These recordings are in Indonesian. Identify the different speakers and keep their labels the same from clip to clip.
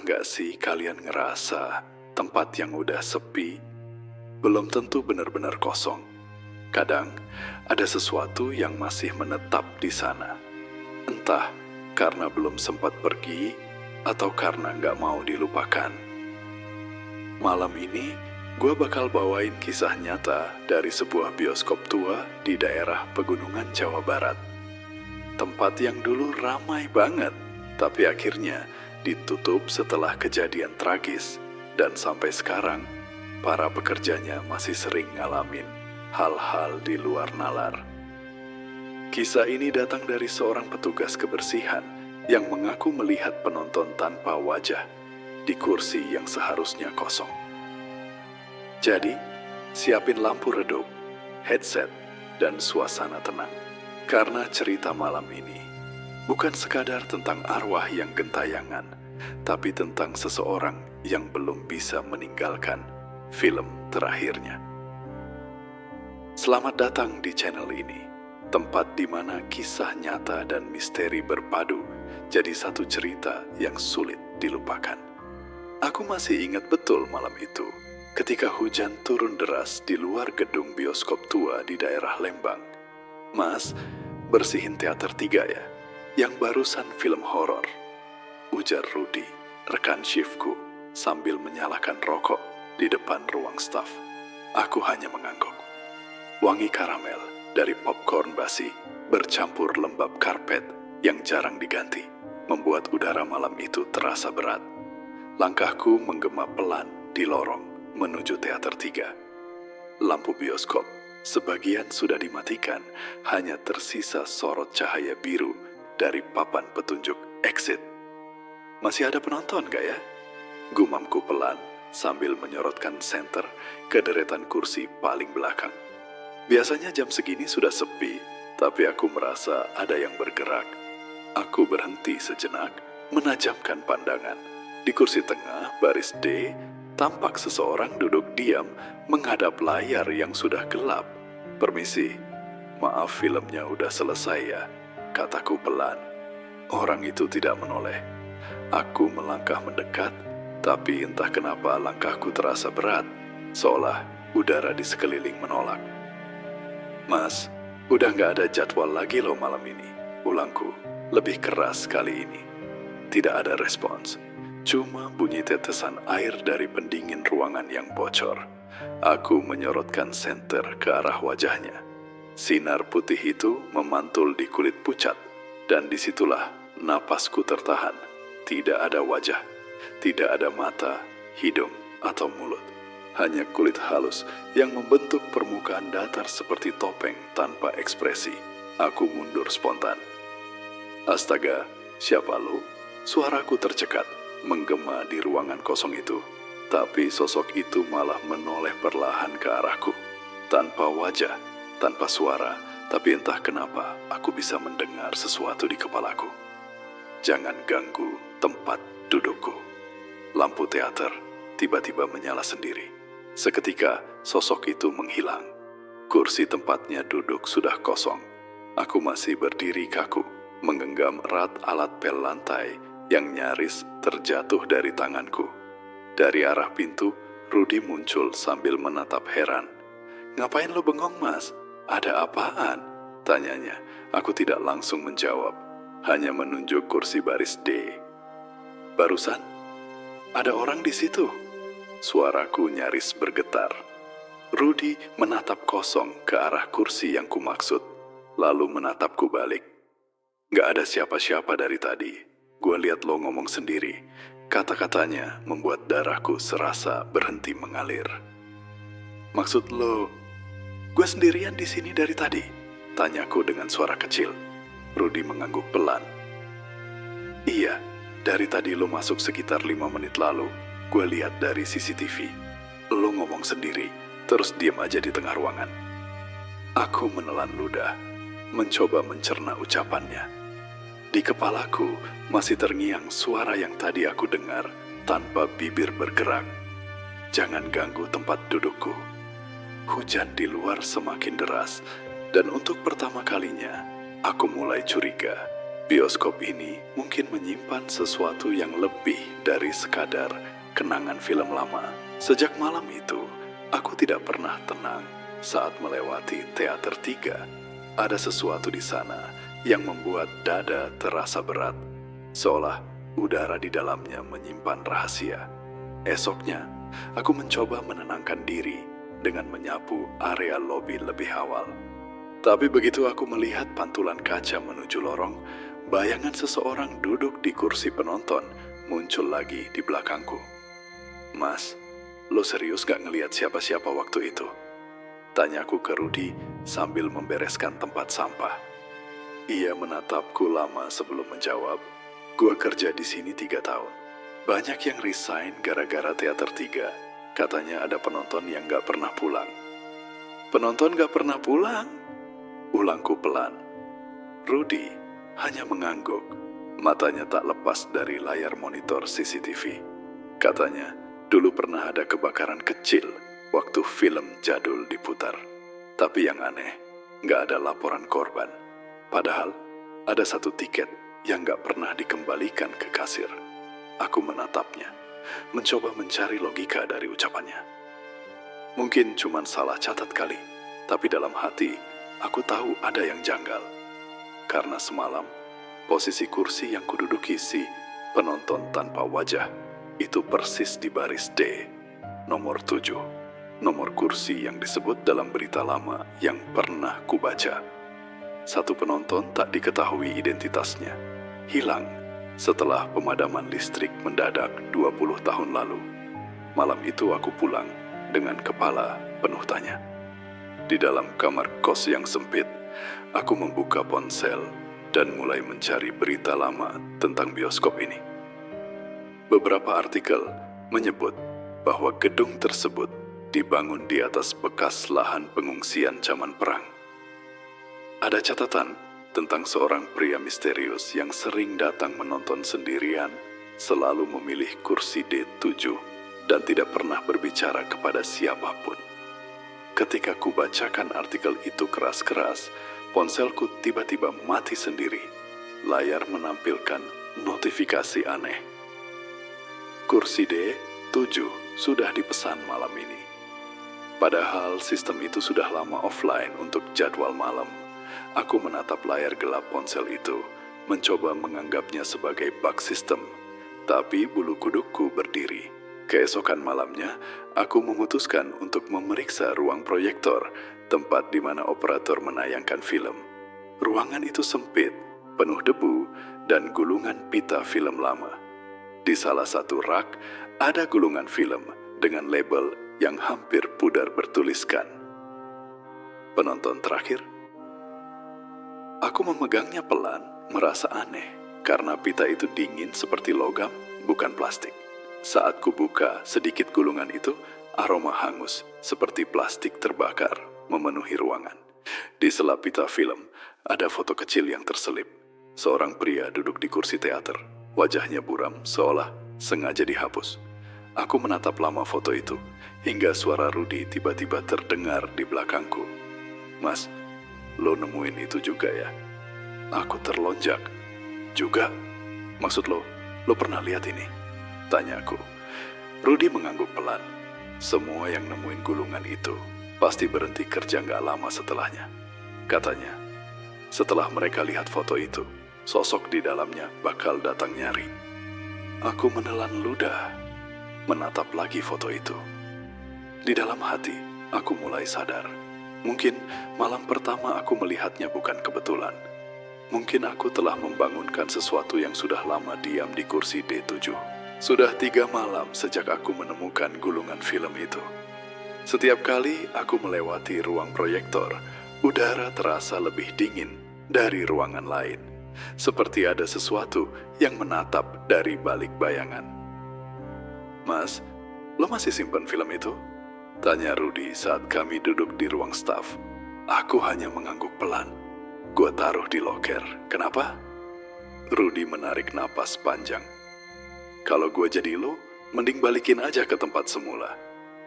Speaker 1: nggak sih kalian ngerasa tempat yang udah sepi belum tentu benar-benar kosong? Kadang ada sesuatu yang masih menetap di sana. Entah karena belum sempat pergi atau karena nggak mau dilupakan. Malam ini, gue bakal bawain kisah nyata dari sebuah bioskop tua di daerah pegunungan Jawa Barat. Tempat yang dulu ramai banget, tapi akhirnya ditutup setelah kejadian tragis. Dan sampai sekarang, para pekerjanya masih sering ngalamin hal-hal di luar nalar. Kisah ini datang dari seorang petugas kebersihan yang mengaku melihat penonton tanpa wajah di kursi yang seharusnya kosong. Jadi, siapin lampu redup, headset, dan suasana tenang. Karena cerita malam ini bukan sekadar tentang arwah yang gentayangan, tapi tentang seseorang yang belum bisa meninggalkan film terakhirnya. Selamat datang di channel ini, tempat di mana kisah nyata dan misteri berpadu jadi satu cerita yang sulit dilupakan. Aku masih ingat betul malam itu, ketika hujan turun deras di luar gedung bioskop tua di daerah Lembang. "Mas, bersihin teater 3 ya, yang barusan film horor," ujar Rudi, rekan shiftku, sambil menyalakan rokok di depan ruang staf. Aku hanya mengangguk. Wangi karamel dari popcorn basi bercampur lembab karpet yang jarang diganti membuat udara malam itu terasa berat. Langkahku menggema pelan di lorong menuju teater 3. Lampu bioskop sebagian sudah dimatikan, hanya tersisa sorot cahaya biru dari papan petunjuk exit. "Masih ada penonton gak ya?" gumamku pelan sambil menyorotkan senter ke deretan kursi paling belakang. Biasanya jam segini sudah sepi, tapi aku merasa ada yang bergerak. Aku berhenti sejenak, menajamkan pandangan. Di kursi tengah, baris D, tampak seseorang duduk diam menghadap layar yang sudah gelap. "Permisi, maaf filmnya udah selesai ya," kataku pelan. Orang itu tidak menoleh. Aku melangkah mendekat, tapi entah kenapa langkahku terasa berat, seolah udara di sekeliling menolak. "Mas, udah gak ada jadwal lagi loh malam ini," ulangku, lebih keras kali ini. Tidak ada respons, cuma bunyi tetesan air dari pendingin ruangan yang bocor. Aku menyorotkan senter ke arah wajahnya. Sinar putih itu memantul di kulit pucat, dan disitulah napasku tertahan. Tidak ada wajah, tidak ada mata, hidung, atau mulut. Hanya kulit halus yang membentuk permukaan datar seperti topeng tanpa ekspresi. Aku mundur spontan. "Astaga, siapa lu?" Suaraku tercekat, menggema di ruangan kosong itu. Tapi sosok itu malah menoleh perlahan ke arahku. Tanpa wajah, tanpa suara, tapi entah kenapa aku bisa mendengar sesuatu di kepalaku. "Jangan ganggu tempat dudukku." Lampu teater tiba-tiba menyala sendiri. Seketika sosok itu menghilang. Kursi tempatnya duduk sudah kosong. Aku masih berdiri kaku, menggenggam erat alat pel lantai yang nyaris terjatuh dari tanganku. Dari arah pintu, Rudi muncul sambil menatap heran. "Ngapain lo bengong, Mas? Ada apaan?" tanyanya. Aku tidak langsung menjawab, hanya menunjuk kursi baris D. "Barusan ada orang di situ," suaraku nyaris bergetar. Rudi menatap kosong ke arah kursi yang kumaksud, lalu menatapku balik. "Gak ada siapa-siapa dari tadi. Gue lihat lo ngomong sendiri." Kata-katanya membuat darahku serasa berhenti mengalir. "Maksud lo, gue sendirian di sini dari tadi?" tanyaku dengan suara kecil. Rudi mengangguk pelan. "Iya, dari tadi lo masuk sekitar 5 menit lalu. Gue lihat dari CCTV. Lo ngomong sendiri, terus diam aja di tengah ruangan." Aku menelan ludah, mencoba mencerna ucapannya. Di kepalaku masih terngiang suara yang tadi aku dengar tanpa bibir bergerak. "Jangan ganggu tempat dudukku." Hujan di luar semakin deras, dan untuk pertama kalinya aku mulai curiga. Bioskop ini mungkin menyimpan sesuatu yang lebih dari sekadar kenangan film lama. Sejak malam itu, aku tidak pernah tenang saat melewati teater 3. Ada sesuatu di sana yang membuat dada terasa berat, seolah udara di dalamnya menyimpan rahasia. Esoknya, aku mencoba menenangkan diri dengan menyapu area lobi lebih awal. Tapi begitu aku melihat pantulan kaca menuju lorong, bayangan seseorang duduk di kursi penonton muncul lagi di belakangku. "Mas, lo serius gak ngelihat siapa-siapa waktu itu?" tanyaku ke Rudy sambil membereskan tempat sampah. Ia menatapku lama sebelum menjawab. "Gua kerja di sini 3 tahun. Banyak yang resign gara-gara teater 3. Katanya ada penonton yang gak pernah pulang." "Penonton gak pernah pulang?" ulangku pelan. Rudy hanya mengangguk. Matanya tak lepas dari layar monitor CCTV. Katanya, dulu pernah ada kebakaran kecil waktu film jadul diputar. Tapi yang aneh, gak ada laporan korban. Padahal, ada 1 tiket yang gak pernah dikembalikan ke kasir. Aku menatapnya, mencoba mencari logika dari ucapannya. Mungkin cuma salah catat kali, tapi dalam hati, aku tahu ada yang janggal. Karena semalam, posisi kursi yang kududuki si penonton tanpa wajah itu persis di baris D, nomor 7. Nomor kursi yang disebut dalam berita lama yang pernah kubaca. 1 penonton tak diketahui identitasnya, hilang setelah pemadaman listrik mendadak 20 tahun lalu. Malam itu aku pulang dengan kepala penuh tanya. Di dalam kamar kos yang sempit, aku membuka ponsel dan mulai mencari berita lama tentang bioskop ini. Beberapa artikel menyebut bahwa gedung tersebut dibangun di atas bekas lahan pengungsian zaman perang. Ada catatan tentang seorang pria misterius yang sering datang menonton sendirian, selalu memilih kursi D7 dan tidak pernah berbicara kepada siapapun. Ketika kubacakan artikel itu keras-keras, ponselku tiba-tiba mati sendiri. Layar menampilkan notifikasi aneh. Kursi D7 sudah dipesan malam ini. Padahal sistem itu sudah lama offline untuk jadwal malam. Aku menatap layar gelap ponsel itu, mencoba menganggapnya sebagai bug sistem. Tapi bulu kudukku berdiri. Keesokan malamnya, aku memutuskan untuk memeriksa ruang proyektor, tempat di mana operator menayangkan film. Ruangan itu sempit, penuh debu, dan gulungan pita film lama. Di salah satu rak, ada gulungan film dengan label yang hampir pudar bertuliskan "Penonton terakhir". Aku memegangnya pelan, merasa aneh, karena pita itu dingin seperti logam, bukan plastik. Saat kubuka sedikit gulungan itu, aroma hangus seperti plastik terbakar memenuhi ruangan. Di sela pita film, ada foto kecil yang terselip. Seorang pria duduk di kursi teater, wajahnya buram seolah sengaja dihapus. Aku menatap lama foto itu, hingga suara Rudy tiba-tiba terdengar di belakangku. "Mas, lo nemuin itu juga ya?" Aku terlonjak. "Juga? Maksud lo pernah lihat ini?" tanyaku. Rudy mengangguk pelan. "Semua yang nemuin gulungan itu pasti berhenti kerja gak lama setelahnya," katanya. "Setelah mereka lihat foto itu, sosok di dalamnya bakal datang nyari." Aku menelan ludah, menatap lagi foto itu. Di dalam hati, aku mulai sadar. Mungkin malam pertama aku melihatnya bukan kebetulan. Mungkin aku telah membangunkan sesuatu yang sudah lama diam di kursi D7. Sudah 3 malam sejak aku menemukan gulungan film itu. Setiap kali aku melewati ruang proyektor, udara terasa lebih dingin dari ruangan lain. Seperti ada sesuatu yang menatap dari balik bayangan. "Mas, lo masih simpan film itu?" tanya Rudy saat kami duduk di ruang staf. Aku hanya mengangguk pelan. "Gua taruh di loker." "Kenapa?" Rudy menarik napas panjang. "Kalau gua jadi lo, mending balikin aja ke tempat semula.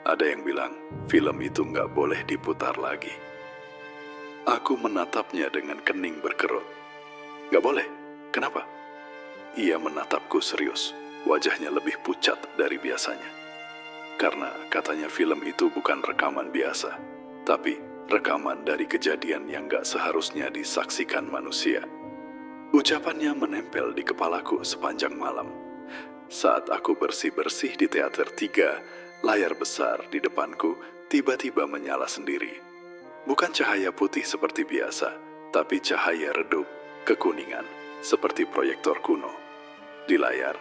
Speaker 1: Ada yang bilang film itu nggak boleh diputar lagi." Aku menatapnya dengan kening berkerut. "Nggak boleh? Kenapa?" Ia menatapku serius. Wajahnya lebih pucat dari biasanya. Karena katanya film itu bukan rekaman biasa, tapi rekaman dari kejadian yang gak seharusnya disaksikan manusia. Ucapannya menempel di kepalaku sepanjang malam. Saat aku bersih-bersih di teater 3, layar besar di depanku tiba-tiba menyala sendiri. Bukan cahaya putih seperti biasa, tapi cahaya redup, kekuningan, seperti proyektor kuno. Di layar,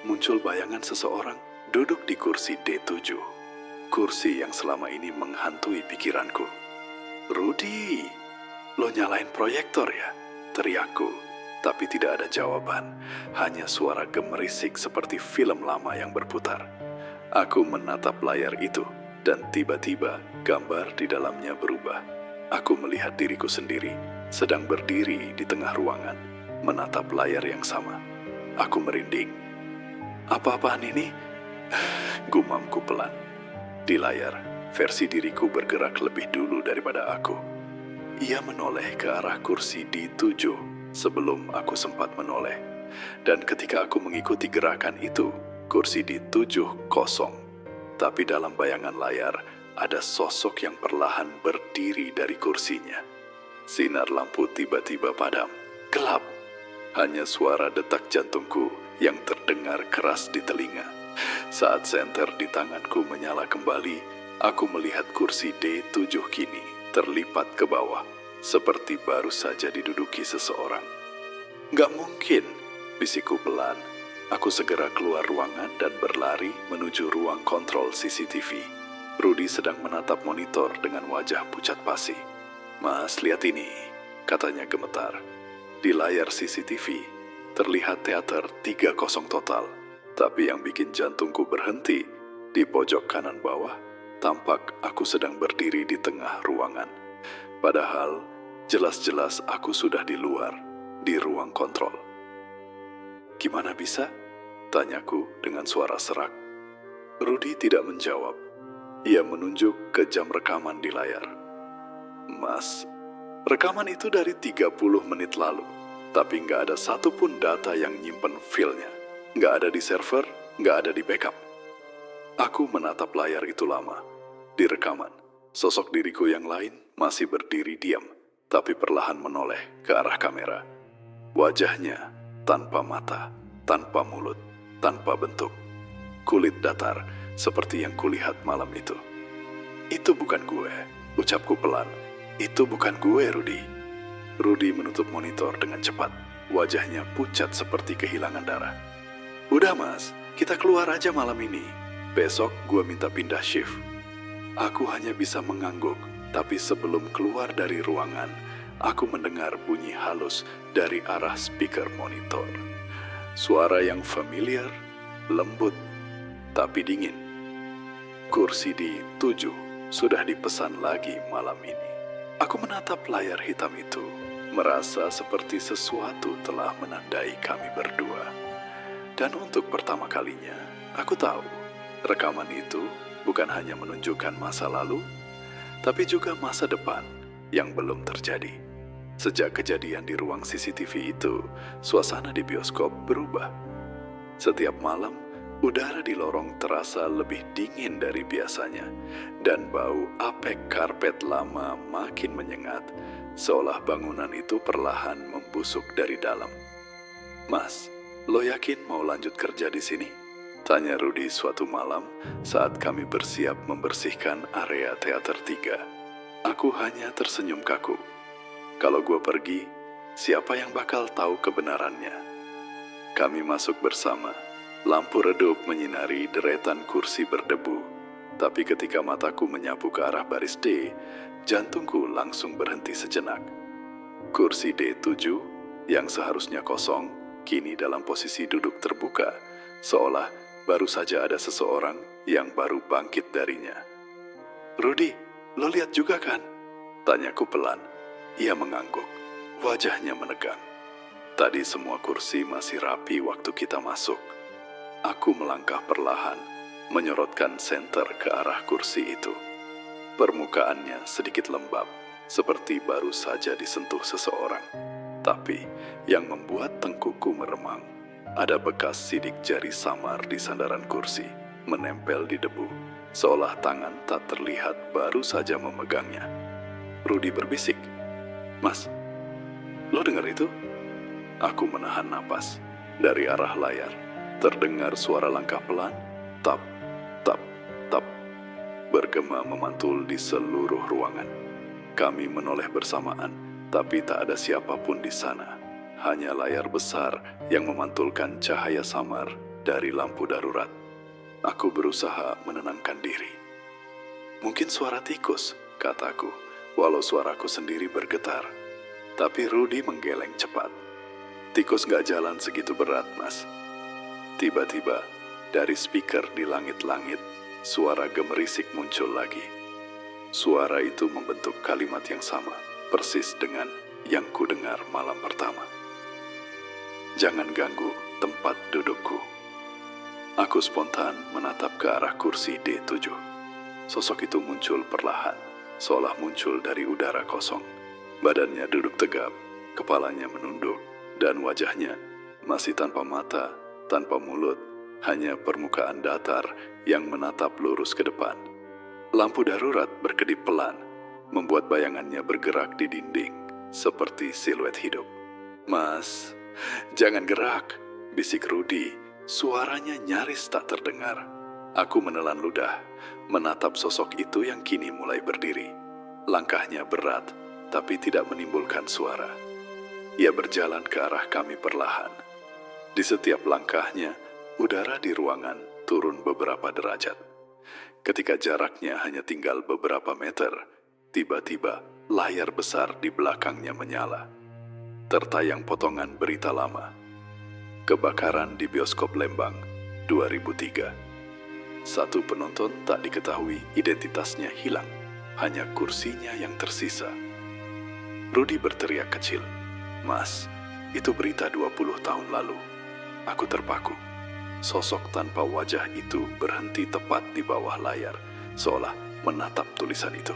Speaker 1: muncul bayangan seseorang duduk di kursi D7. Kursi yang selama ini menghantui pikiranku. "Rudy, lo nyalain proyektor ya?" teriakku, tapi tidak ada jawaban. Hanya suara gemerisik seperti film lama yang berputar. Aku menatap layar itu, dan tiba-tiba gambar di dalamnya berubah. Aku melihat diriku sendiri, sedang berdiri di tengah ruangan, menatap layar yang sama. Aku merinding. "Apa-apaan ini?" gumamku pelan. Di layar, versi diriku bergerak lebih dulu daripada aku. Ia menoleh ke arah kursi D7 sebelum aku sempat menoleh. Dan ketika aku mengikuti gerakan itu, kursi D7 kosong. Tapi dalam bayangan layar, ada sosok yang perlahan berdiri dari kursinya. Sinar lampu tiba-tiba padam. Gelap. Hanya suara detak jantungku yang terdengar keras di telinga. Saat senter di tanganku menyala kembali, aku melihat kursi D7 kini terlipat ke bawah, seperti baru saja diduduki seseorang. "Gak mungkin," bisikku pelan. Aku segera keluar ruangan dan berlari menuju ruang kontrol CCTV. Rudy sedang menatap monitor dengan wajah pucat pasi. "Mas, lihat ini," katanya gemetar. Di layar CCTV, terlihat teater 3-0 total. Tapi yang bikin jantungku berhenti, di pojok kanan bawah, tampak aku sedang berdiri di tengah ruangan. Padahal, jelas-jelas aku sudah di luar, di ruang kontrol. "Gimana bisa?" tanyaku dengan suara serak. Rudy tidak menjawab. Ia menunjuk ke jam rekaman di layar. "Mas, rekaman itu dari 30 menit lalu, tapi nggak ada satupun data yang nyimpen filenya. Nggak ada di server, nggak ada di backup." Aku menatap layar itu lama. Di rekaman, sosok diriku yang lain masih berdiri diam, tapi perlahan menoleh ke arah kamera. Wajahnya tanpa mata, tanpa mulut, tanpa bentuk. Kulit datar, seperti yang kulihat malam itu. "Itu bukan gue," ucapku pelan. "Itu bukan gue, Rudy." Rudy menutup monitor dengan cepat. Wajahnya pucat seperti kehilangan darah. "Udah mas, kita keluar aja malam ini. Besok gue minta pindah shift." Aku hanya bisa mengangguk, tapi sebelum keluar dari ruangan, aku mendengar bunyi halus dari arah speaker monitor. Suara yang familiar, lembut, tapi dingin. "Kursi di 7 sudah dipesan lagi malam ini." Aku menatap layar hitam itu, merasa seperti sesuatu telah menandai kami berdua. Dan untuk pertama kalinya, aku tahu rekaman itu bukan hanya menunjukkan masa lalu, tapi juga masa depan yang belum terjadi. Sejak kejadian di ruang CCTV itu, suasana di bioskop berubah. Setiap malam, udara di lorong terasa lebih dingin dari biasanya, dan bau apek karpet lama makin menyengat, seolah bangunan itu perlahan membusuk dari dalam. "Mas, lo yakin mau lanjut kerja di sini?" tanya Rudy suatu malam saat kami bersiap membersihkan area teater 3. Aku hanya tersenyum kaku. Kalau gue pergi, siapa yang bakal tahu kebenarannya? Kami masuk bersama. Lampu redup menyinari deretan kursi berdebu. Tapi ketika mataku menyapu ke arah baris D, jantungku langsung berhenti sejenak. Kursi D7 yang seharusnya kosong, kini dalam posisi duduk terbuka, seolah baru saja ada seseorang yang baru bangkit darinya. "Rudy, lo lihat juga kan?" tanyaku pelan. Ia mengangguk, wajahnya menegang. Tadi semua kursi masih rapi waktu kita masuk. Aku melangkah perlahan, menyorotkan senter ke arah kursi itu. Permukaannya sedikit lembab, seperti baru saja disentuh seseorang. Tapi yang membuat tengkukku meremang, Ada bekas sidik jari samar di sandaran kursi, menempel di debu, seolah tangan tak terlihat baru saja memegangnya. Rudy berbisik, "Mas, lo dengar itu?" Aku menahan napas. Dari arah layar, terdengar suara langkah pelan, tap, tap, tap, bergema memantul di seluruh ruangan. Kami menoleh bersamaan, tapi tak ada siapapun di sana. Hanya layar besar yang memantulkan cahaya samar dari lampu darurat. Aku berusaha menenangkan diri. "Mungkin suara tikus," kataku, walau suaraku sendiri bergetar. Tapi Rudy menggeleng cepat. "Tikus gak jalan segitu berat, Mas." Tiba-tiba, dari speaker di langit-langit, suara gemerisik muncul lagi. Suara itu membentuk kalimat yang sama, persis dengan yang kudengar malam pertama. "Jangan ganggu tempat dudukku." Aku spontan menatap ke arah kursi D7. Sosok itu muncul perlahan, seolah muncul dari udara kosong. Badannya duduk tegap, kepalanya menunduk, dan wajahnya masih tanpa mata, tanpa mulut, hanya permukaan datar yang menatap lurus ke depan. Lampu darurat berkedip pelan, membuat bayangannya bergerak di dinding, seperti siluet hidup. "Mas, jangan gerak," bisik Rudy. Suaranya nyaris tak terdengar. Aku menelan ludah, menatap sosok itu yang kini mulai berdiri. Langkahnya berat, tapi tidak menimbulkan suara. Ia berjalan ke arah kami perlahan. Di setiap langkahnya, udara di ruangan turun beberapa derajat. Ketika jaraknya hanya tinggal beberapa meter, tiba-tiba layar besar di belakangnya menyala. Tertayang potongan berita lama. Kebakaran di bioskop Lembang, 2003. Satu penonton tak diketahui identitasnya hilang, hanya kursinya yang tersisa. Rudy berteriak kecil, "Mas, itu berita 20 tahun lalu." Aku terpaku. Sosok tanpa wajah itu berhenti tepat di bawah layar, seolah menatap tulisan itu.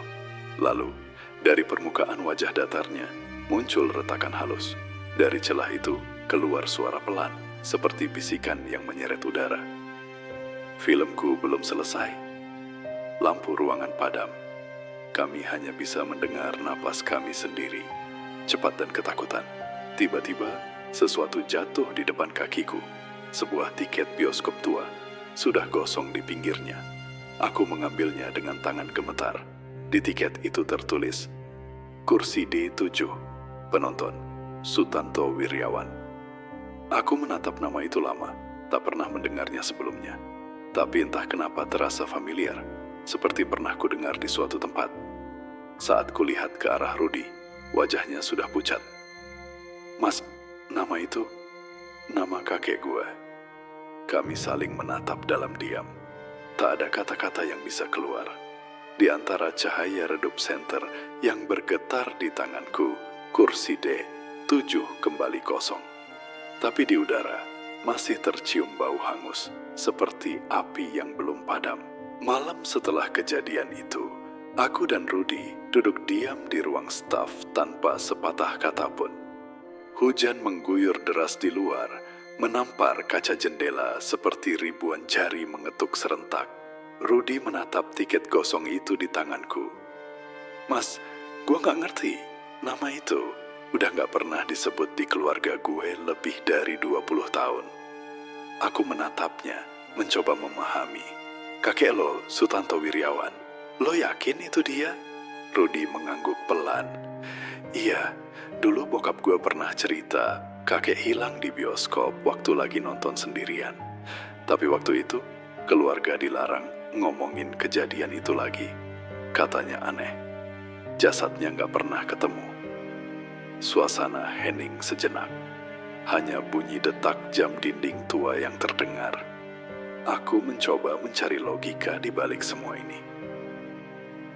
Speaker 1: Lalu, dari permukaan wajah datarnya, muncul retakan halus. Dari celah itu, keluar suara pelan, seperti bisikan yang menyeret udara. Filmku belum selesai. Lampu ruangan padam. Kami hanya bisa mendengar napas kami sendiri. Cepat dan ketakutan. Tiba-tiba, sesuatu jatuh di depan kakiku. Sebuah tiket bioskop tua, sudah gosong di pinggirnya. Aku mengambilnya dengan tangan gemetar. Di tiket itu tertulis, "Kursi D7, penonton, Sutanto Wiryawan." Aku menatap nama itu lama, tak pernah mendengarnya sebelumnya. Tapi entah kenapa terasa familiar, seperti pernah kudengar di suatu tempat. Saat kulihat ke arah Rudy, wajahnya sudah pucat. "Mas, nama itu nama kakek gue." Kami saling menatap dalam diam. Tak ada kata-kata yang bisa keluar. Di antara cahaya redup senter yang bergetar di tanganku, kursi D7 kembali kosong. Tapi di udara masih tercium bau hangus, seperti api yang belum padam. Malam setelah kejadian itu, aku dan Rudy duduk diam di ruang staf tanpa sepatah kata pun. Hujan mengguyur deras di luar, menampar kaca jendela seperti ribuan jari mengetuk serentak. Rudy menatap tiket gosong itu di tanganku. "Mas, gue gak ngerti. Nama itu udah gak pernah disebut di keluarga gue lebih dari 20 tahun. Aku menatapnya, mencoba memahami. "Kakek lo, Sutanto Wiryawan. Lo yakin itu dia?" Rudy mengangguk pelan. "Iya, dulu bokap gue pernah cerita kakek hilang di bioskop waktu lagi nonton sendirian. Tapi waktu itu, keluarga dilarang ngomongin kejadian itu lagi. Katanya aneh. Jasadnya gak pernah ketemu." Suasana hening sejenak. Hanya bunyi detak jam dinding tua yang terdengar. Aku mencoba mencari logika di balik semua ini.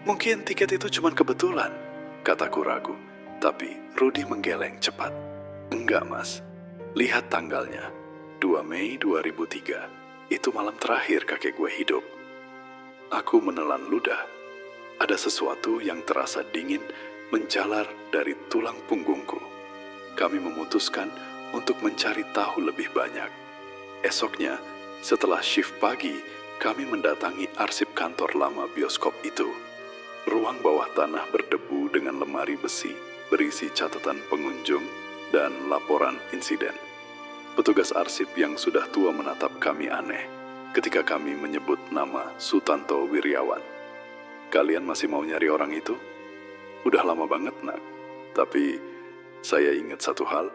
Speaker 1: "Mungkin tiket itu cuma kebetulan," kataku ragu. Tapi Rudy menggeleng cepat. "Enggak, Mas. Lihat tanggalnya. 2 Mei 2003. Itu malam terakhir kakek gue hidup." Aku menelan ludah. Ada sesuatu yang terasa dingin menjalar dari tulang punggungku. Kami memutuskan untuk mencari tahu lebih banyak. Esoknya, setelah shift pagi, kami mendatangi arsip kantor lama bioskop itu. Ruang bawah tanah berdebu dengan lemari besi, berisi catatan pengunjung dan laporan insiden. Petugas arsip yang sudah tua menatap kami aneh ketika kami menyebut nama Sutanto Wiryawan. Kalian masih mau nyari orang itu? Udah lama banget, nak. Tapi saya ingat satu hal.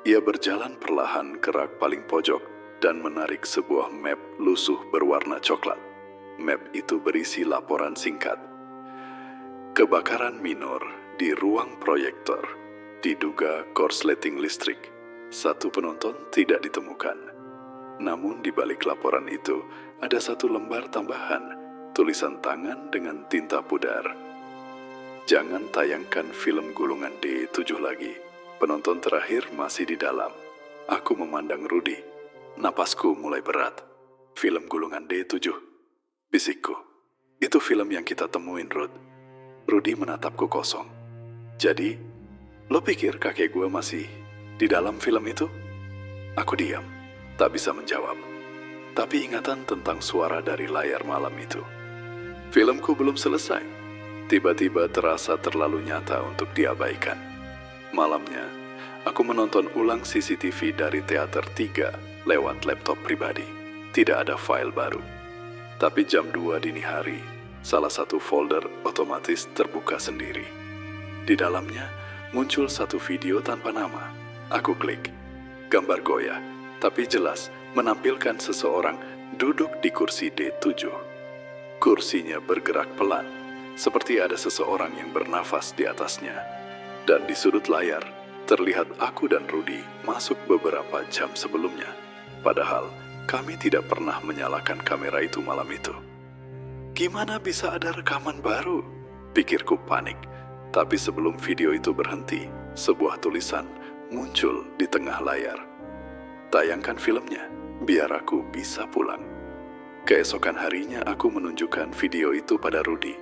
Speaker 1: Ia berjalan perlahan ke rak paling pojok dan menarik sebuah map lusuh berwarna coklat. Map itu berisi laporan singkat. Kebakaran minor di ruang proyektor. Diduga korsleting listrik. Satu penonton tidak ditemukan. Namun di balik laporan itu ada satu lembar tambahan, tulisan tangan dengan tinta pudar. Jangan tayangkan film Gulungan D7 lagi. Penonton terakhir masih di dalam. Aku memandang Rudy. Napasku mulai berat. Film Gulungan D7. Bisikku. Itu film yang kita temuin, Rud. Rudy menatapku kosong. Jadi, lo pikir kakek gue masih di dalam film itu? Aku diam. Tak bisa menjawab. Tapi ingatan tentang suara dari layar malam itu. Filmku belum selesai. Tiba-tiba terasa terlalu nyata untuk diabaikan. Malamnya, aku menonton ulang CCTV dari Teater 3 lewat laptop pribadi. Tidak ada file baru. Tapi jam 2 dini hari, salah satu folder otomatis terbuka sendiri. Di dalamnya, muncul satu video tanpa nama. Aku klik. Gambar goyah, tapi jelas menampilkan seseorang duduk di kursi D7. Kursinya bergerak pelan, seperti ada seseorang yang bernafas di atasnya. Dan di sudut layar, terlihat aku dan Rudy masuk beberapa jam sebelumnya. Padahal, kami tidak pernah menyalakan kamera itu malam itu. Gimana bisa ada rekaman baru? Pikirku panik. Tapi sebelum video itu berhenti, sebuah tulisan muncul di tengah layar. Tayangkan filmnya, biar aku bisa pulang. Keesokan harinya aku menunjukkan video itu pada Rudy.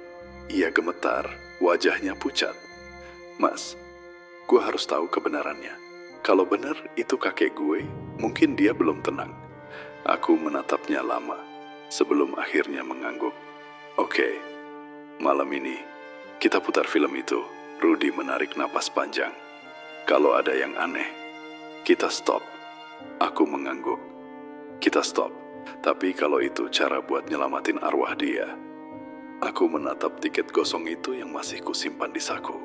Speaker 1: Ia gemetar, wajahnya pucat. Mas, gue harus tahu kebenarannya. Kalau benar itu kakek gue, mungkin dia belum tenang. Aku menatapnya lama, sebelum akhirnya mengangguk. Oke, malam ini kita putar film itu. Rudy menarik napas panjang. Kalau ada yang aneh, kita stop. Aku mengangguk. Kita stop. Tapi kalau itu cara buat nyelamatin arwah dia. Aku menatap tiket gosong itu yang masih kusimpan di saku.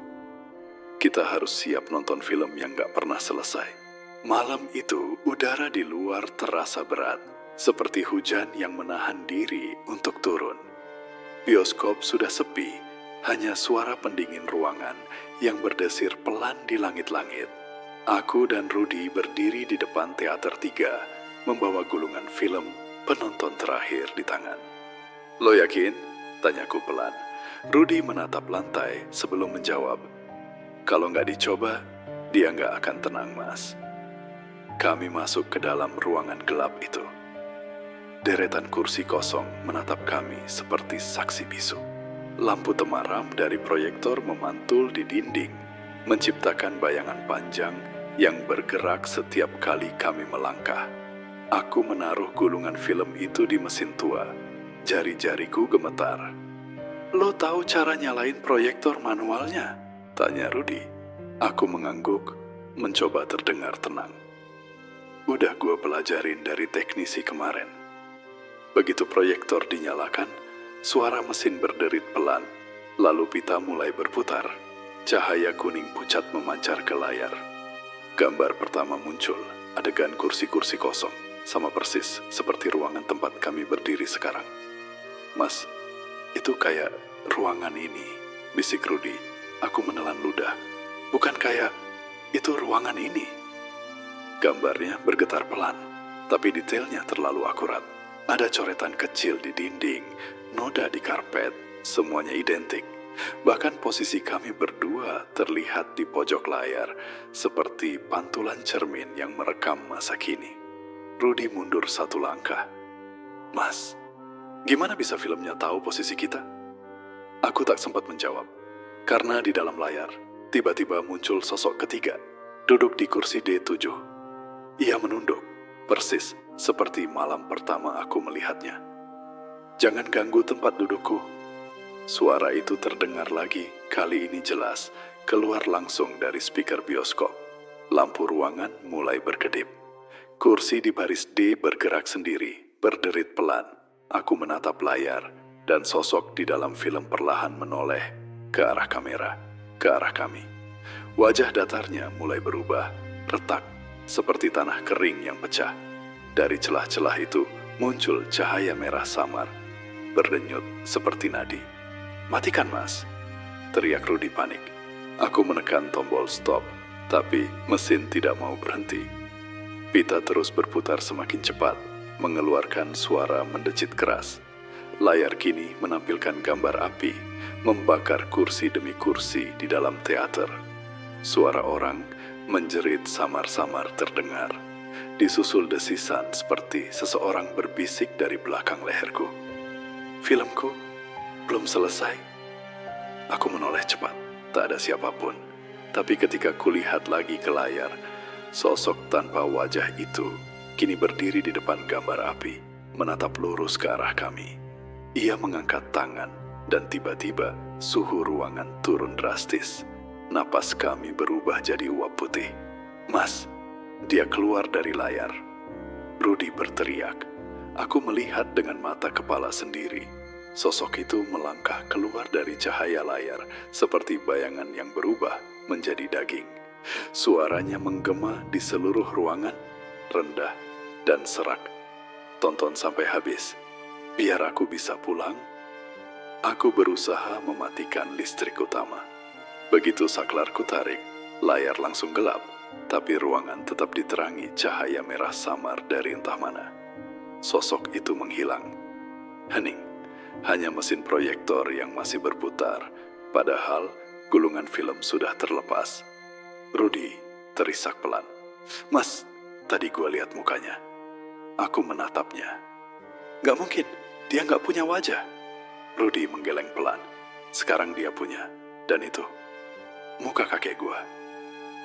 Speaker 1: Kita harus siap nonton film yang gak pernah selesai. Malam itu, udara di luar terasa berat, seperti hujan yang menahan diri untuk turun. Bioskop sudah sepi, hanya suara pendingin ruangan yang berdesir pelan di langit-langit. Aku dan Rudy berdiri di depan Teater 3, membawa gulungan film penonton terakhir di tangan. Lo yakin? Tanyaku pelan. Rudy menatap lantai sebelum menjawab. Kalau nggak dicoba, dia nggak akan tenang, Mas. Kami masuk ke dalam ruangan gelap itu. Deretan kursi kosong menatap kami seperti saksi bisu. Lampu temaram dari proyektor memantul di dinding, menciptakan bayangan panjang yang bergerak setiap kali kami melangkah. Aku menaruh gulungan film itu di mesin tua. Jari-jariku gemetar. Lo tahu cara nyalain proyektor manualnya? Tanya Rudy. Aku mengangguk, mencoba terdengar tenang. Udah gue pelajarin dari teknisi kemarin. Begitu proyektor dinyalakan, suara mesin berderit pelan, lalu pita mulai berputar. Cahaya kuning pucat memancar ke layar. Gambar pertama muncul, adegan kursi-kursi kosong. Sama persis seperti ruangan tempat kami berdiri sekarang. Mas, itu kayak ruangan ini, bisik Rudy. Aku menelan ludah. Bukan kayak itu ruangan ini. Gambarnya bergetar pelan, tapi detailnya terlalu akurat. Ada coretan kecil di dinding, noda di karpet, semuanya identik. Bahkan posisi kami berdua terlihat di pojok layar, seperti pantulan cermin yang merekam masa kini. Rudy mundur satu langkah. Mas, gimana bisa filmnya tahu posisi kita? Aku tak sempat menjawab, karena di dalam layar, tiba-tiba muncul sosok ketiga, duduk di kursi D7. Ia menunduk, persis seperti malam pertama aku melihatnya. "Jangan ganggu tempat dudukku." Suara itu terdengar lagi, kali ini jelas, keluar langsung dari speaker bioskop. Lampu ruangan mulai berkedip. Kursi di baris D bergerak sendiri, berderit pelan. Aku menatap layar, dan sosok di dalam film perlahan menoleh ke arah kamera, ke arah kami. Wajah datarnya mulai berubah, retak, seperti tanah kering yang pecah. Dari celah-celah itu muncul cahaya merah samar, berdenyut seperti nadi. "Matikan, Mas!" teriak Rudy panik. Aku menekan tombol stop, tapi mesin tidak mau berhenti. Pita terus berputar semakin cepat, mengeluarkan suara mendecit keras. Layar kini menampilkan gambar api, membakar kursi demi kursi di dalam teater. Suara orang menjerit samar-samar terdengar, disusul desisan seperti seseorang berbisik dari belakang leherku. "Filmku belum selesai." Aku menoleh cepat, tak ada siapapun. Tapi ketika kulihat lagi ke layar, sosok tanpa wajah itu kini berdiri di depan gambar api, menatap lurus ke arah kami. Ia mengangkat tangan, dan tiba-tiba suhu ruangan turun drastis. Napas kami berubah jadi uap putih. "Mas!" Dia keluar dari layar. Rudy berteriak. Aku melihat dengan mata kepala sendiri. Sosok itu melangkah keluar dari cahaya layar seperti bayangan yang berubah menjadi daging. Suaranya menggema di seluruh ruangan, rendah dan serak. "Tonton sampai habis, biar aku bisa pulang." Aku berusaha mematikan listrik utama. Begitu saklar kutarik, layar langsung gelap, tapi ruangan tetap diterangi cahaya merah samar dari entah mana. Sosok itu menghilang. Hening, hanya mesin proyektor yang masih berputar, padahal gulungan film sudah terlepas. Rudy terisak pelan. "Mas, tadi gua lihat mukanya." Aku menatapnya. "Gak mungkin, dia gak punya wajah." Rudy menggeleng pelan. "Sekarang dia punya, dan itu muka kakek gua."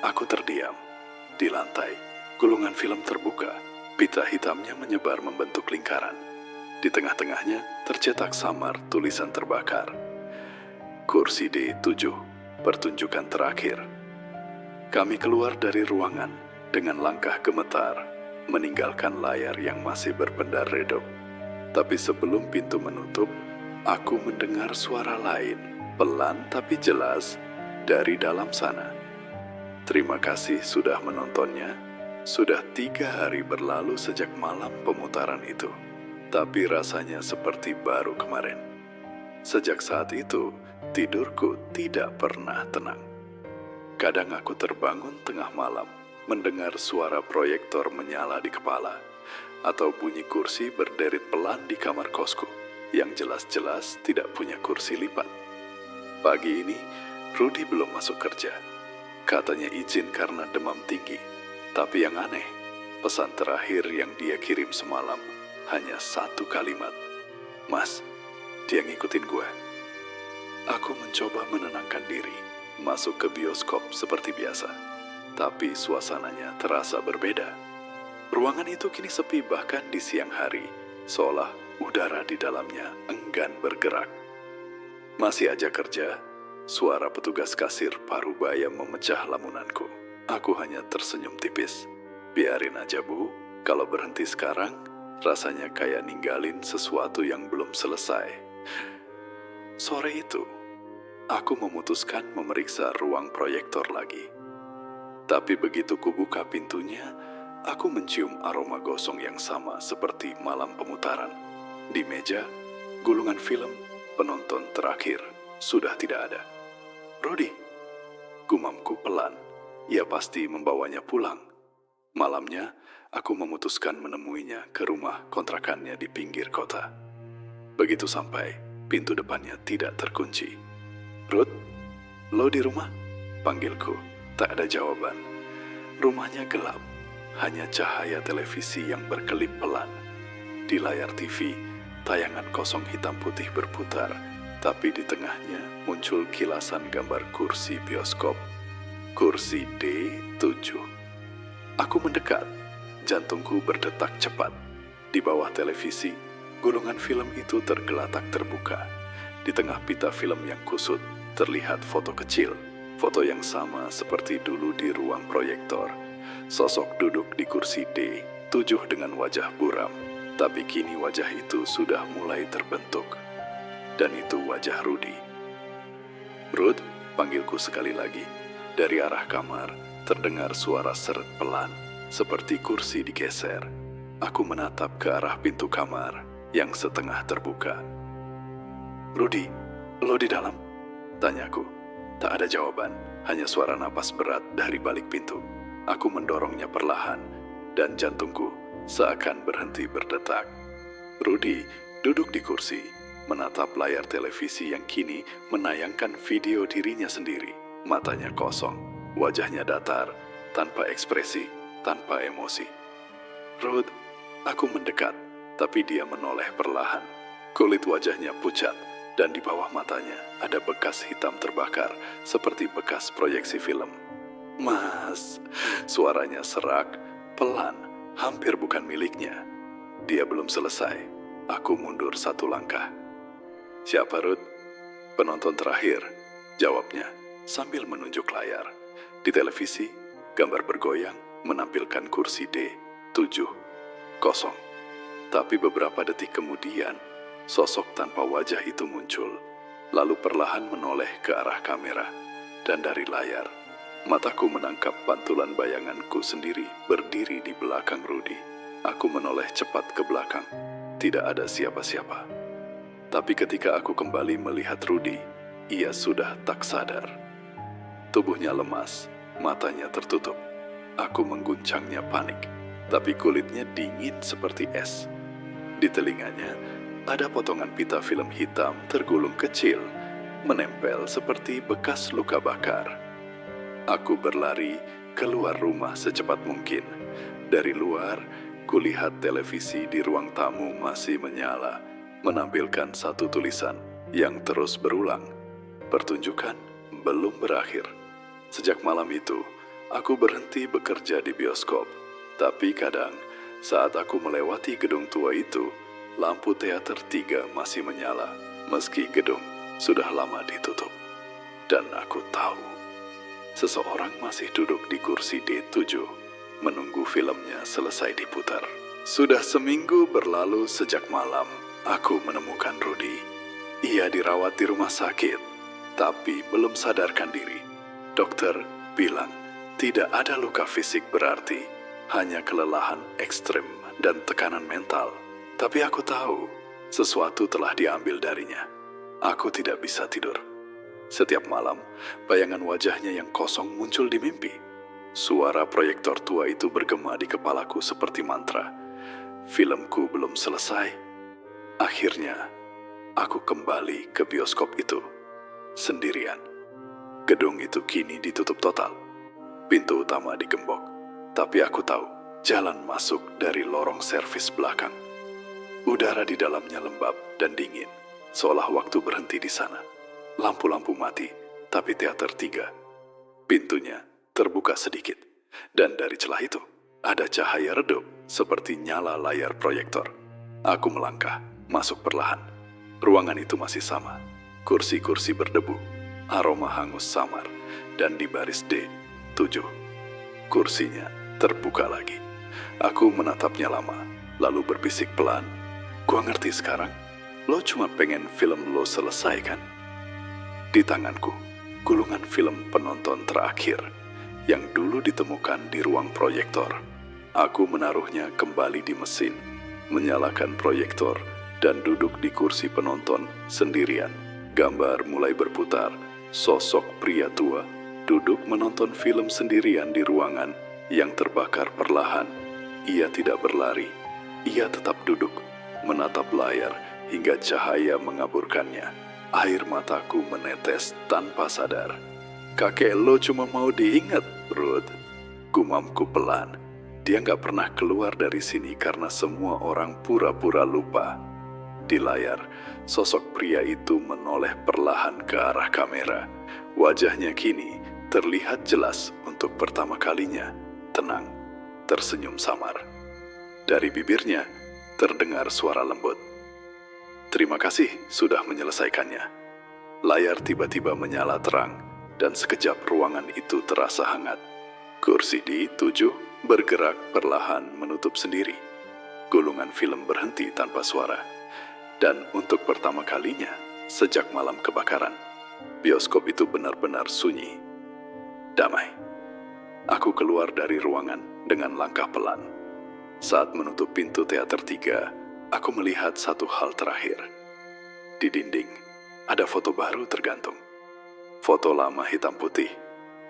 Speaker 1: Aku terdiam. Di lantai, gulungan film terbuka. Pita hitamnya menyebar membentuk lingkaran. Di tengah-tengahnya tercetak samar tulisan terbakar. "Kursi D7, pertunjukan terakhir." Kami keluar dari ruangan dengan langkah gemetar, meninggalkan layar yang masih berpendar redup. Tapi sebelum pintu menutup, aku mendengar suara lain, pelan tapi jelas, dari dalam sana. "Terima kasih sudah menontonnya. Sudah 3 hari berlalu sejak malam pemutaran itu, tapi rasanya seperti baru kemarin. Sejak saat itu, tidurku tidak pernah tenang. Kadang aku terbangun tengah malam, mendengar suara proyektor menyala di kepala, atau bunyi kursi berderit pelan di kamar kosku, yang jelas-jelas tidak punya kursi lipat. Pagi ini, Rudy belum masuk kerja. Katanya izin karena demam tinggi. Tapi yang aneh, pesan terakhir yang dia kirim semalam hanya 1 kalimat. "Mas, dia ngikutin gue." Aku mencoba menenangkan diri, masuk ke bioskop seperti biasa. Tapi suasananya terasa berbeda. Ruangan itu kini sepi bahkan di siang hari, seolah udara di dalamnya enggan bergerak. Masih aja kerja, suara petugas kasir Parubaya memecah lamunanku. Aku hanya tersenyum tipis. "Biarin aja, Bu. Kalau berhenti sekarang, rasanya kayak ninggalin sesuatu yang belum selesai." Sore itu, aku memutuskan memeriksa ruang proyektor lagi. Tapi begitu kubuka pintunya, aku mencium aroma gosong yang sama seperti malam pemutaran. Di meja, gulungan film penonton terakhir sudah tidak ada. "Rudy," gumamku pelan. Ia pasti membawanya pulang. Malamnya, aku memutuskan menemuinya ke rumah kontrakannya di pinggir kota. Begitu sampai, pintu depannya tidak terkunci. "Ruth, lo di rumah?" panggilku. Tak ada jawaban. Rumahnya gelap, hanya cahaya televisi yang berkelip pelan. Di layar TV, tayangan kosong hitam putih berputar, tapi di tengahnya muncul kilasan gambar kursi bioskop. Kursi D7. Aku mendekat. Jantungku berdetak cepat. Di bawah televisi, gulungan film itu tergeletak terbuka. Di tengah pita film yang kusut, terlihat foto kecil. Foto yang sama seperti dulu di ruang proyektor. Sosok duduk di kursi D7 dengan wajah buram. Tapi kini wajah itu sudah mulai terbentuk. Dan itu wajah Rudy. "Rud," panggilku sekali lagi. Dari arah kamar, terdengar suara seret pelan, seperti kursi digeser. Aku menatap ke arah pintu kamar yang setengah terbuka. "Rudy, lo di dalam?" tanyaku. Tak ada jawaban, hanya suara napas berat dari balik pintu. Aku mendorongnya perlahan, dan jantungku seakan berhenti berdetak. Rudy duduk di kursi, menatap layar televisi yang kini menayangkan video dirinya sendiri. Matanya kosong, wajahnya datar, tanpa ekspresi, tanpa emosi. "Rud," aku mendekat, tapi dia menoleh perlahan. Kulit wajahnya pucat, dan di bawah matanya ada bekas hitam terbakar, seperti bekas proyeksi film. "Mas," suaranya serak, pelan, hampir bukan miliknya. Dia belum selesai. Aku mundur satu langkah. "Siapa, Rud?" "Penonton terakhir," jawabnya sambil menunjuk layar. Di televisi, gambar bergoyang menampilkan kursi D7 kosong. Tapi beberapa detik kemudian, sosok tanpa wajah itu muncul, lalu perlahan menoleh ke arah kamera. Dan dari layar, mataku menangkap pantulan bayanganku sendiri berdiri di belakang Rudy. Aku menoleh cepat ke belakang. Tidak ada siapa-siapa. Tapi ketika aku kembali melihat Rudy, ia sudah tak sadar. Tubuhnya lemas, matanya tertutup. Aku mengguncangnya panik, tapi kulitnya dingin seperti es. Di telinganya, ada potongan pita film hitam tergulung kecil, menempel seperti bekas luka bakar. Aku berlari keluar rumah secepat mungkin. Dari luar, kulihat televisi di ruang tamu masih menyala, menampilkan satu tulisan yang terus berulang. Pertunjukan belum berakhir. Sejak malam itu, aku berhenti bekerja di bioskop. Tapi kadang, saat aku melewati gedung tua itu, lampu teater 3 masih menyala, meski gedung sudah lama ditutup. Dan aku tahu, seseorang masih duduk di kursi D7, menunggu filmnya selesai diputar. Sudah seminggu berlalu sejak malam, aku menemukan Rudy. Ia dirawat di rumah sakit, tapi belum sadarkan diri. Dokter bilang, tidak ada luka fisik berarti, hanya kelelahan ekstrem dan tekanan mental. Tapi aku tahu, sesuatu telah diambil darinya. Aku tidak bisa tidur. Setiap malam, bayangan wajahnya yang kosong muncul di mimpi. Suara proyektor tua itu bergema di kepalaku seperti mantra. Filmku belum selesai. Akhirnya, aku kembali ke bioskop itu, sendirian. Gedung itu kini ditutup total. Pintu utama digembok, tapi aku tahu jalan masuk dari lorong servis belakang. Udara di dalamnya lembab dan dingin, seolah waktu berhenti di sana. Lampu-lampu mati, tapi teater 3. Pintunya terbuka sedikit, dan dari celah itu ada cahaya redup seperti nyala layar proyektor. Aku melangkah, masuk perlahan. Ruangan itu masih sama. Kursi-kursi berdebu, aroma hangus samar, dan di baris D7, kursinya terbuka lagi. Aku menatapnya lama, lalu berbisik pelan, "Gua ngerti sekarang, lo cuma pengen film lo selesai kan?" Di tanganku, gulungan film penonton terakhir yang dulu ditemukan di ruang proyektor. Aku menaruhnya kembali di mesin, menyalakan proyektor, dan duduk di kursi penonton sendirian. Gambar mulai berputar, sosok pria tua duduk menonton film sendirian di ruangan yang terbakar perlahan. Ia tidak berlari, ia tetap duduk, menatap layar hingga cahaya mengaburkannya. Air mataku menetes tanpa sadar. "Kakek lo cuma mau diingat, Ruth," gumamku pelan. Dia gak pernah keluar dari sini karena semua orang pura-pura lupa. Di layar, sosok pria itu menoleh perlahan ke arah kamera. Wajahnya kini terlihat jelas untuk pertama kalinya, tenang, tersenyum samar. Dari bibirnya terdengar suara lembut. "Terima kasih sudah menyelesaikannya." Layar tiba-tiba menyala terang, dan sekejap ruangan itu terasa hangat. Kursi di 7 bergerak perlahan menutup sendiri. Gulungan film berhenti tanpa suara. Dan untuk pertama kalinya sejak malam kebakaran, bioskop itu benar-benar sunyi. Damai. Aku keluar dari ruangan dengan langkah pelan. Saat menutup pintu teater 3, aku melihat satu hal terakhir. Di dinding, ada foto baru tergantung. Foto lama hitam putih,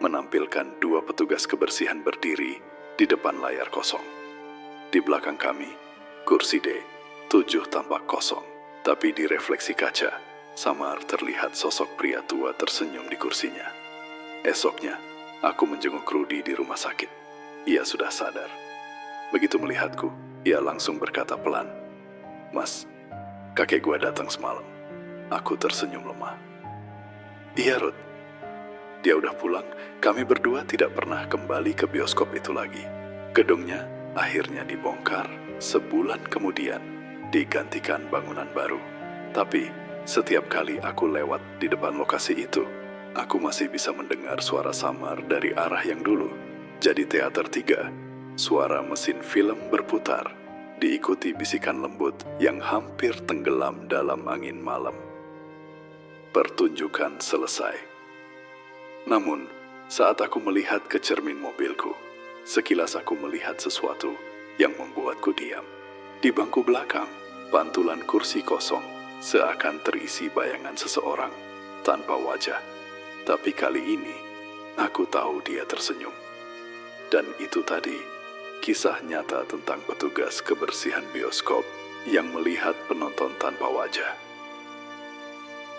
Speaker 1: menampilkan 2 petugas kebersihan berdiri di depan layar kosong. Di belakang kami, kursi D7 tampak kosong, tapi di refleksi kaca, samar terlihat sosok pria tua tersenyum di kursinya. Esoknya, aku menjenguk Rudy di rumah sakit. Ia sudah sadar. Begitu melihatku, ia langsung berkata pelan, "Mas, kakek gua datang semalam." Aku tersenyum lemah. "Iya, Ruth. Dia udah pulang, kami berdua tidak pernah kembali ke bioskop itu lagi. Gedungnya akhirnya dibongkar, sebulan kemudian digantikan bangunan baru. Tapi setiap kali aku lewat di depan lokasi itu, aku masih bisa mendengar suara samar dari arah yang dulu. Jadi teater 3, suara mesin film berputar, diikuti bisikan lembut yang hampir tenggelam dalam angin malam. Pertunjukan selesai. Namun, saat aku melihat ke cermin mobilku, sekilas aku melihat sesuatu yang membuatku diam. Di bangku belakang, pantulan kursi kosong seakan terisi bayangan seseorang tanpa wajah. Tapi kali ini, aku tahu dia tersenyum. Dan itu tadi, kisah nyata tentang petugas kebersihan bioskop yang melihat penonton tanpa wajah.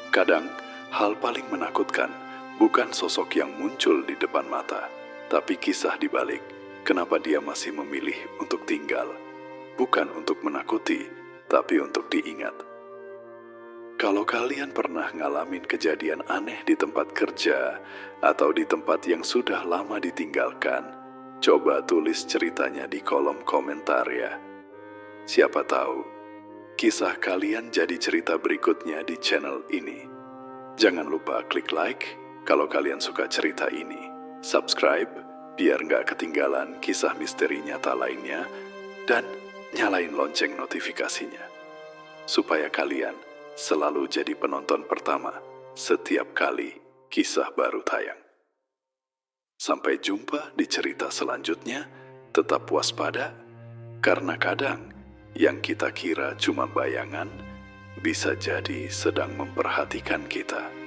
Speaker 1: Kadang, hal paling menakutkan bukan sosok yang muncul di depan mata, tapi kisah di balik kenapa dia masih memilih untuk tinggal. Bukan untuk menakuti, tapi untuk diingat. Kalau kalian pernah ngalamin kejadian aneh di tempat kerja atau di tempat yang sudah lama ditinggalkan, coba tulis ceritanya di kolom komentar ya. Siapa tahu, kisah kalian jadi cerita berikutnya di channel ini. Jangan lupa klik like kalau kalian suka cerita ini. Subscribe biar nggak ketinggalan kisah misteri nyata lainnya. Dan nyalain lonceng notifikasinya. Supaya kalian selalu jadi penonton pertama setiap kali kisah baru tayang. Sampai jumpa di cerita selanjutnya, tetap waspada, karena kadang yang kita kira cuma bayangan, bisa jadi sedang memperhatikan kita.